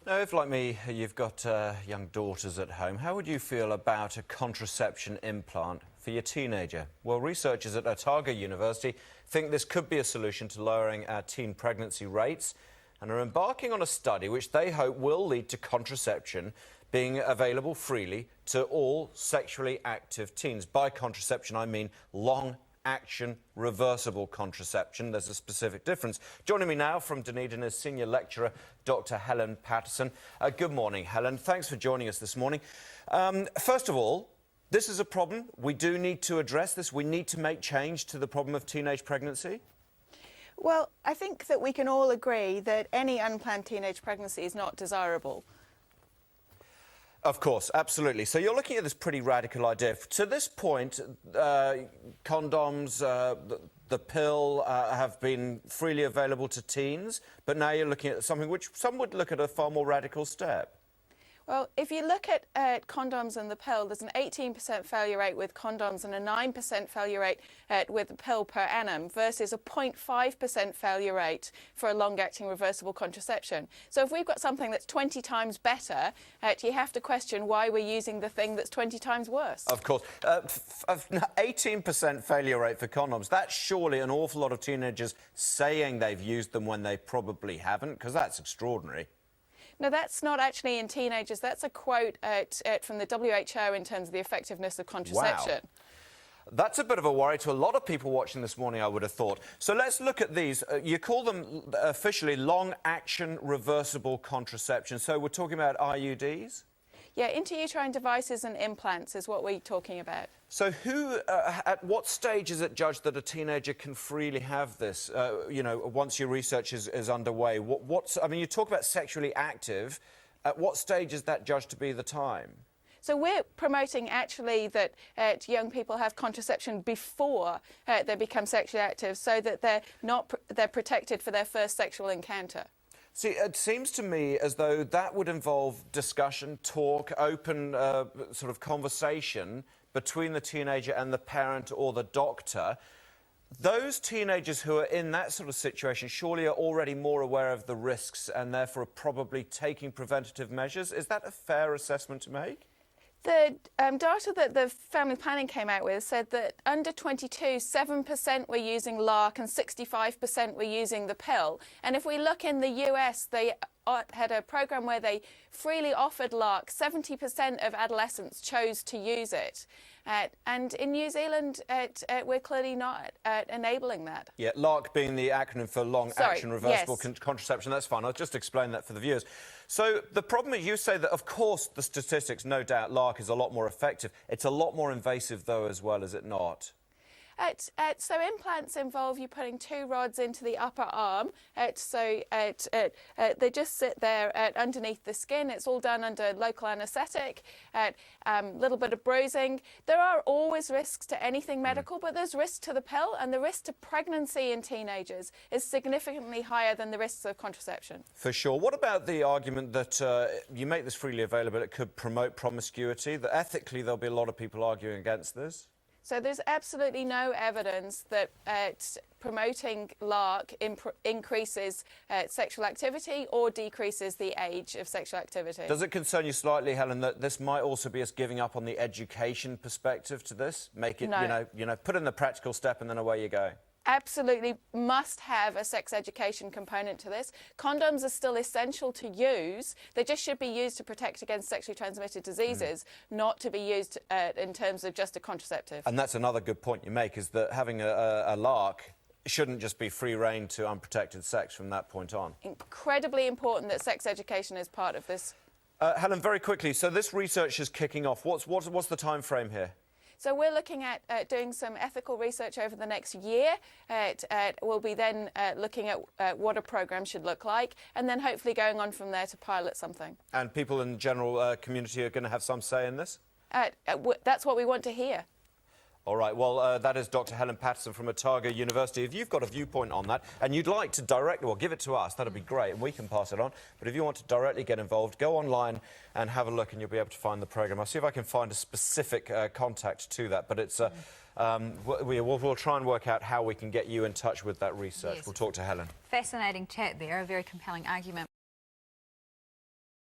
Now, if, like me, you've got young daughters at home, how would you feel about a contraception implant for your teenager? Well, researchers at Otago University think this could be a solution to lowering our teen pregnancy rates and are embarking on a study which they hope will lead to contraception being available freely to all sexually active teens. By contraception, I mean long-action reversible contraception. There's a specific difference. Joining me now from Dunedin is Senior Lecturer Dr. Helen Paterson. Good morning, Helen. Thanks for joining us this morning. First of all, this is a problem. We do need to address this. We need to make change to the problem of teenage pregnancy. Well, I think that we can all agree that any unplanned teenage pregnancy is not desirable. Of course, absolutely. So you're looking at this pretty radical idea. To this point, condoms, the pill have been freely available to teens, but now you're looking at something which some would look at a far more radical step. Well, if you look at condoms and the pill, there's an 18% failure rate with condoms and a 9% failure rate with the pill per annum versus a 0.5% failure rate for a long-acting reversible contraception. So if we've got something that's 20 times better, you have to question why we're using the thing that's 20 times worse. Of course. 18% failure rate for condoms. That's surely an awful lot of teenagers saying they've used them when they probably haven't, because that's extraordinary. No, that's not actually in teenagers. That's a quote from the WHO in terms of the effectiveness of contraception. Wow. That's a bit of a worry to a lot of people watching this morning, I would have thought. So let's look at these. You call them officially long-action reversible contraception. So we're talking about IUDs? Yeah, intrauterine devices and implants is what we're talking about. So who, at what stage is it judged that a teenager can freely have this, you know, once your research is underway? I mean, you talk about sexually active. At what stage is that judged to be the time? So we're promoting actually that young people have contraception before they become sexually active so that they're protected for their first sexual encounter. See, it seems to me as though that would involve discussion, talk, open sort of conversation between the teenager and the parent or the doctor. Those teenagers who are in that sort of situation surely are already more aware of the risks and therefore are probably taking preventative measures. Is that a fair assessment to make? The data that the family planning came out with said that under 22, 7% were using LARC and 65% were using the pill. And if we look in the US, they had a program where they freely offered LARC. 70% of adolescents chose to use it. And in New Zealand, we're clearly not enabling that. Yeah, LARC being the acronym for long-action reversible contraception. That's fine. I'll just explain that for the viewers. So the problem is you say that, of course, the statistics, no doubt, LARC is a lot more effective. It's a lot more invasive, though, as well, is it not? So implants involve you putting two rods into the upper arm. They just sit there underneath the skin. It's all done under local anaesthetic, little bit of bruising. There are always risks to anything medical, but there's risk to the pill, and the risk to pregnancy in teenagers is significantly higher than the risks of contraception. For sure. What about the argument that you make this freely available, it could promote promiscuity, that ethically there'll be a lot of people arguing against this? So there's absolutely no evidence that promoting LARC increases sexual activity or decreases the age of sexual activity. Does it concern you slightly, Helen, that this might also be us giving up on the education perspective to this? Make it, no. you know, put in the practical step and then away you go. Absolutely must have a sex education component to this. Condoms are still essential to use. They just should be used to protect against sexually transmitted diseases, not to be used in terms of just a contraceptive. And that's another good point you make, is that having a LARC shouldn't just be free rein to unprotected sex from that point on. Incredibly important that sex education is part of this. Helen, very quickly, so this research is kicking off. What's the time frame here? So we're looking at doing some ethical research over the next year. We'll be then looking at what a programme should look like, and then hopefully going on from there to pilot something. And people in the general community are going to have some say in this? That's what we want to hear. All right, well, that is Dr. Helen Paterson from Otago University. If you've got a viewpoint on that and you'd like to directly, well, give it to us, that'd be great, and we can pass it on. But if you want to directly get involved, go online and have a look and you'll be able to find the programme. I'll see if I can find a specific contact to that, but it's we'll try and work out how we can get you in touch with that research. Yes. We'll talk to Helen. Fascinating chat there, a very compelling argument.